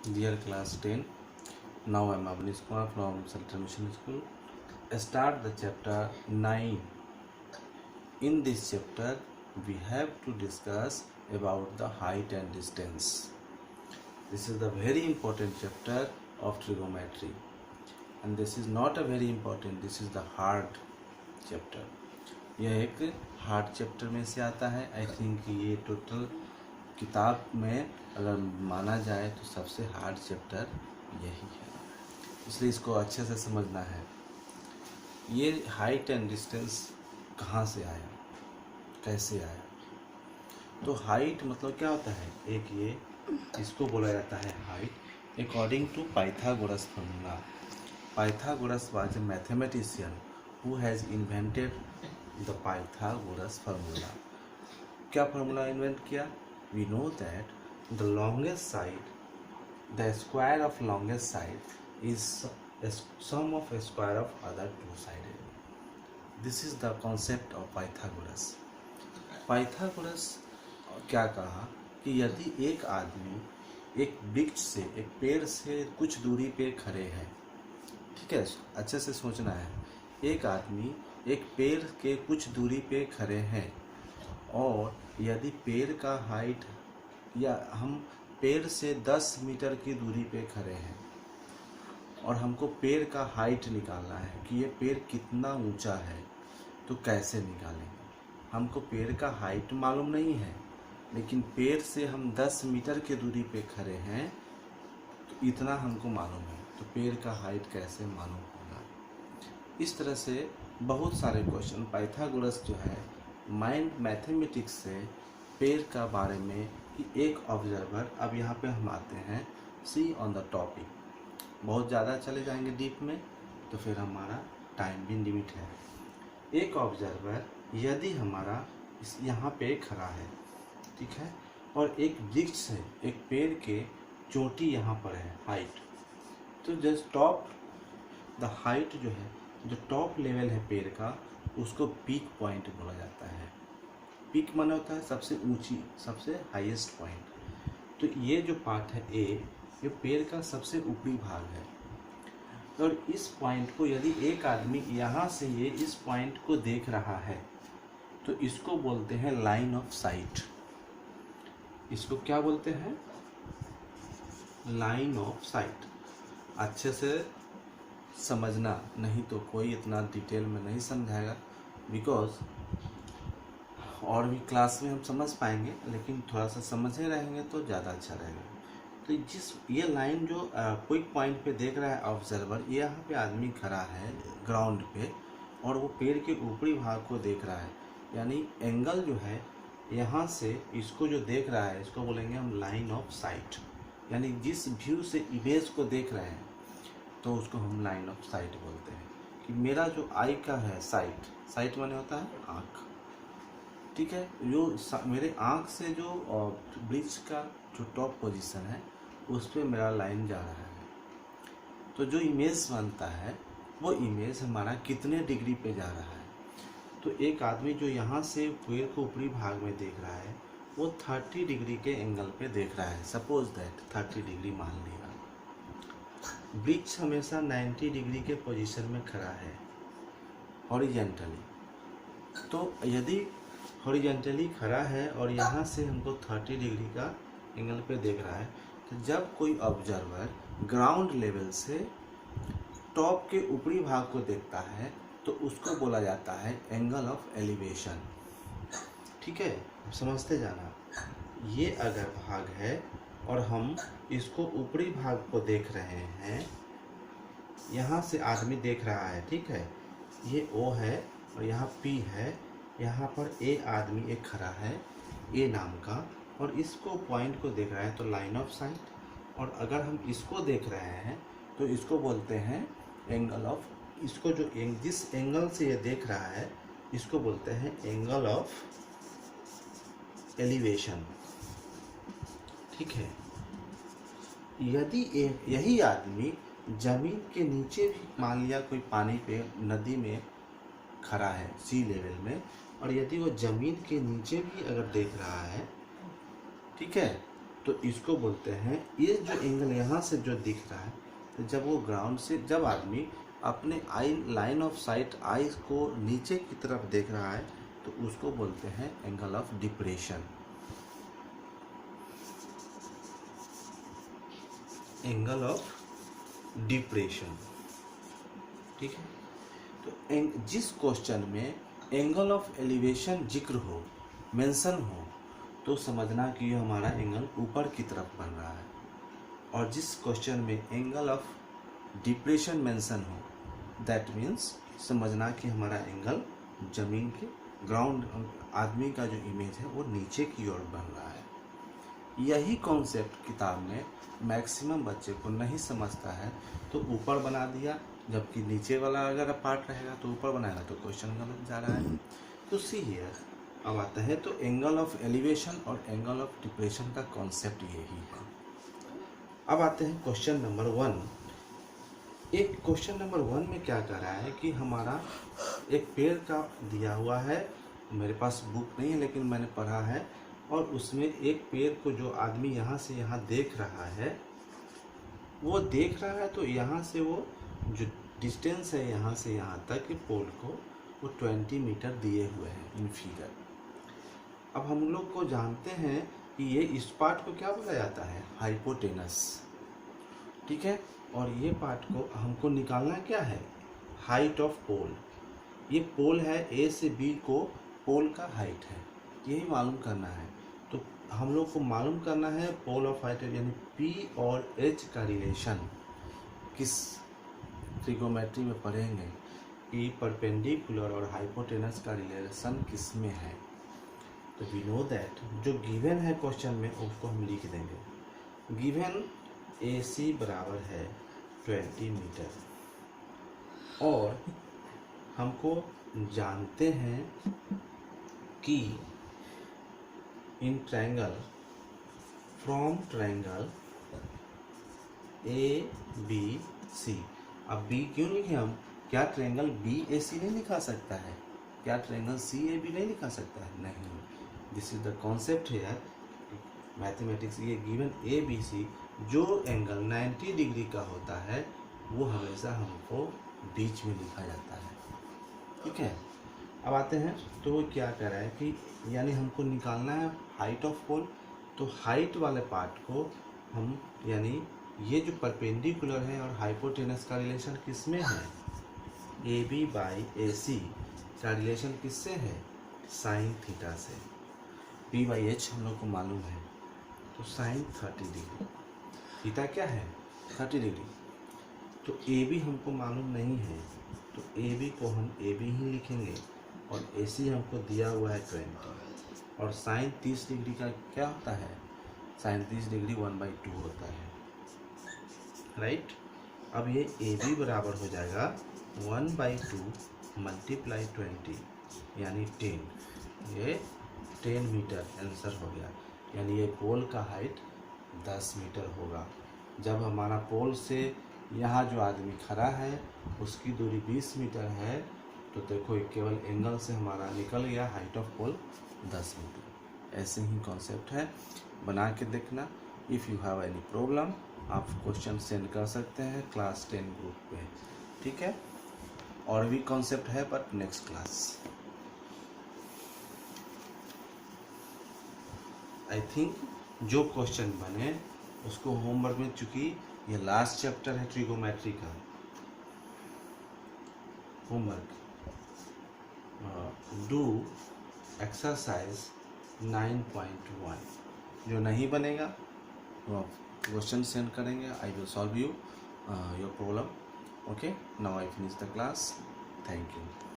Dear class 10, now I am Avnish Kumar from Central Mission School. Start the chapter 9. In this chapter, we have to discuss about the height and distance. This is the very important chapter of trigonometry, and this is not a very important. This is the hard chapter. यह एक hard chapter में से आता है. I think ये total किताब में अगर माना जाए तो सबसे हार्ड चैप्टर यही है, इसलिए इसको अच्छे से समझना है. ये हाइट एंड डिस्टेंस कहाँ से आया, कैसे आया? तो हाइट मतलब क्या होता है? एक ये इसको बोला जाता है height according to Pythagoras formula. Pythagoras was a mathematician who has invented the Pythagoras formula. क्या फार्मूला इन्वेंट किया? We know that the longest side, the square of longest side is sum of square of other two sided. This is the concept of Pythagoras. Pythagoras क्या कहा कि यदि एक आदमी एक वृक्ष से, एक पेड़ से कुछ दूरी पे खड़े हैं, ठीक है, अच्छे से सोचना है. एक आदमी एक पेड़ के कुछ दूरी पे खड़े हैं और यदि पेड़ का हाइट, या हम पेड़ से 10 मीटर की दूरी पे खड़े हैं और हमको पेड़ का हाइट निकालना है कि ये पेड़ कितना ऊंचा है, तो कैसे निकालेंगे? हमको पेड़ का हाइट मालूम नहीं है, लेकिन पेड़ से हम 10 मीटर की दूरी पे खड़े हैं तो इतना हमको मालूम है, तो पेड़ का हाइट कैसे मालूम होगा? इस तरह से बहुत सारे क्वेश्चन पाइथागोरस जो है माइंड मैथमेटिक्स से पेड़ का बारे में कि एक ऑब्जर्वर. अब यहाँ पे हम आते हैं सी ऑन द टॉपिक. बहुत ज़्यादा चले जाएंगे डीप में तो फिर हमारा टाइम भी लिमिट है. एक ऑब्जर्वर यदि हमारा इस यहाँ पे खड़ा है, ठीक है, और एक वृक्ष है, एक पेड़ के चोटी यहाँ पर है हाइट, तो जस्ट टॉप द हाइट जो है, जो टॉप लेवल है पेड़ का, उसको पीक पॉइंट बोला जाता है. पीक माने होता है सबसे ऊंची, सबसे हाईएस्ट पॉइंट. तो ये जो पार्ट है ए, ये पेड़ का सबसे ऊपरी भाग है. और इस पॉइंट को यदि एक आदमी यहाँ से ये इस पॉइंट को देख रहा है तो इसको बोलते हैं लाइन ऑफ साइट. इसको क्या बोलते हैं? Line of site. अच्छे से समझना, नहीं तो कोई इतना डिटेल में नहीं समझाएगा. बिकॉज और भी क्लास में हम समझ पाएंगे, लेकिन थोड़ा सा समझे रहेंगे तो ज़्यादा अच्छा रहेगा. तो जिस ये लाइन जो कोई पॉइंट पे देख रहा है ऑब्जर्वर, ये यहाँ पे आदमी खड़ा है ग्राउंड पे और वो पेड़ के ऊपरी भाग को देख रहा है, यानी एंगल जो है यहाँ से इसको जो देख रहा है, इसको बोलेंगे हम लाइन ऑफ साइट. यानी जिस व्यू से इमेज को देख रहे हैं तो उसको हम लाइन ऑफ साइट बोलते हैं. कि मेरा जो आई का है साइट, साइट माने होता है आँख, ठीक है, जो मेरे आँख से जो ब्रिज का जो टॉप पोजीशन है उस पर मेरा लाइन जा रहा है. तो जो इमेज बनता है वो इमेज हमारा कितने डिग्री पे जा रहा है. तो एक आदमी जो यहाँ से पेड़ को ऊपरी भाग में देख रहा है वो 30 डिग्री के एंगल पे देख रहा है. सपोज दैट 30 डिग्री मान लेगा. वृक्ष हमेशा 90 डिग्री के पोजीशन में खड़ा है हॉरिजेंटली. तो यदि हॉरिजेंटली खड़ा है और यहाँ से हमको 30 डिग्री का एंगल पे देख रहा है, तो जब कोई ऑब्जर्वर ग्राउंड लेवल से टॉप के ऊपरी भाग को देखता है तो उसको बोला जाता है एंगल ऑफ एलिवेशन. ठीक है, समझते जाना. ये अगर भाग है और हम इसको ऊपरी भाग को देख रहे हैं, यहाँ से आदमी देख रहा है, ठीक है, ये ओ है और यहाँ पी है, यहाँ पर ए आदमी एक खड़ा है ए नाम का, और इसको पॉइंट को देख रहा है तो लाइन ऑफ साइट. और अगर हम इसको देख रहे हैं तो इसको बोलते हैं एंगल ऑफ, इसको जो जिस एंगल से ये देख रहा है इसको बोलते हैं एंगल ऑफ एलिवेशन. ठीक है. यदि यही आदमी जमीन के नीचे भी, मान लिया कोई पानी पे नदी में खड़ा है सी लेवल में, और यदि वो जमीन के नीचे भी अगर देख रहा है, ठीक है, तो इसको बोलते हैं, ये जो एंगल यहाँ से जो दिख रहा है, तो जब वो ग्राउंड से, जब आदमी अपने आई लाइन ऑफ साइट आईज को नीचे की तरफ देख रहा है, तो उसको बोलते हैं angle of depression. Angle of depression, ठीक है। तो जिस क्वेश्चन में एंगल ऑफ एलिवेशन जिक्र हो, मेंशन हो, तो समझना कि ये हमारा एंगल ऊपर की तरफ बन रहा है। और जिस क्वेश्चन में एंगल ऑफ डिप्रेशन मेंशन हो, दैट मीन्स समझना कि हमारा एंगल जमीन के ग्राउंड, आदमी का जो इमेज है वो नीचे की ओर बन रहा है। यही कॉन्सेप्ट किताब में मैक्सिमम बच्चे को नहीं समझता है, तो ऊपर बना दिया, जबकि नीचे वाला अगर पार्ट रहेगा तो ऊपर बनाएगा, तो क्वेश्चन गलत जा रहा है। तो सी हियर, अब आता है तो एंगल ऑफ एलिवेशन और एंगल ऑफ डिप्रेशन का कॉन्सेप्ट यही है। अब आते हैं क्वेश्चन नंबर 1। एक क्वेश्चन नंबर 1 में क्या कर रहा है कि हमारा एक पेड़ का दिया हुआ है, मेरे पास बुक नहीं है लेकिन मैंने पढ़ा है, और उसमें एक पेड़ को जो आदमी यहाँ से यहाँ देख रहा है, वो देख रहा है, तो यहाँ से वो जो डिस्टेंस है यहाँ से यहाँ तक के पोल को, वो 20 मीटर दिए हुए हैं इन फिगर। अब हम लोग को जानते हैं कि ये इस पार्ट को क्या बोला जाता है, हाइपोटेनस, ठीक है। और ये पार्ट को हमको निकालना क्या है, हाइट ऑफ पोल। ये पोल है, ए से बी को पोल का हाइट है, यही मालूम करना है। तो हम लोग को मालूम करना है पोल ऑफ हाइट, यानी पी और एच का रिलेशन किस ट्रिगोमेट्री में पढ़ेंगे कि परपेंडिकुलर और हाइपोटेनस का रिलेशन किस में है। तो वी नो दैट जो गिवन है क्वेश्चन में उसको हम लिख देंगे। गिवन ए सी बराबर है 20 मीटर, और हमको जानते हैं कि in triangle, from triangle A B C, अब बी क्यों लिखे हम, क्या ट्रायंगल बी ए सी नहीं लिखा सकता है, क्या ट्रायंगल सी ए बी नहीं लिखा सकता है, नहीं। This is the concept here mathematics. ये गिवन ए बी सी, जो एंगल 90 डिग्री का होता है वो हमेशा हमको बीच में लिखा जाता है, ठीक है। अब आते हैं, तो वो क्या कह रहा है कि यानी हमको निकालना है हाइट ऑफ पोल। तो हाइट वाले पार्ट को हम, यानी ये जो परपेंडिकुलर है और हाइपोटेनस का रिलेशन किस में है, ए बी बाई ए सी का रिलेशन किससे है, साइन थीटा से। पी बाई एच हम लोग को मालूम है, तो साइन 30 डिग्री, थीटा क्या है 30 डिग्री। तो ए बी हमको मालूम नहीं है, तो ए बी को हम ए बी ही लिखेंगे, और ए सी हमको दिया हुआ है 20, और साइन 30 डिग्री का क्या होता है, साइन 30 डिग्री 1/2 होता है, राइट। अब ये ए बी बराबर हो जाएगा 1/2 मल्टीप्लाई 20 यानी 10, ये 10 मीटर आंसर हो गया। यानी ये पोल का हाइट 10 मीटर होगा। जब हमारा पोल से यहाँ जो आदमी खड़ा है उसकी दूरी 20 मीटर है, तो देखो केवल एंगल से हमारा निकल गया हाइट ऑफ पोल 10 मीटर। ऐसे ही कॉन्सेप्ट है, बना के देखना। If you have any problem आप क्वेश्चन सेंड कर सकते हैं क्लास 10 ग्रुप पे, ठीक है। और भी कॉन्सेप्ट है but next class. I think जो क्वेश्चन बने उसको होमवर्क में, चूँकि ये लास्ट चैप्टर है ट्रिगोमेट्री का, होमवर्क डू एक्सरसाइज 9.1। जो नहीं बनेगा वो आप क्वेश्चन सेंड करेंगे, I will solve you your problem. Okay, now I finish the class, thank you.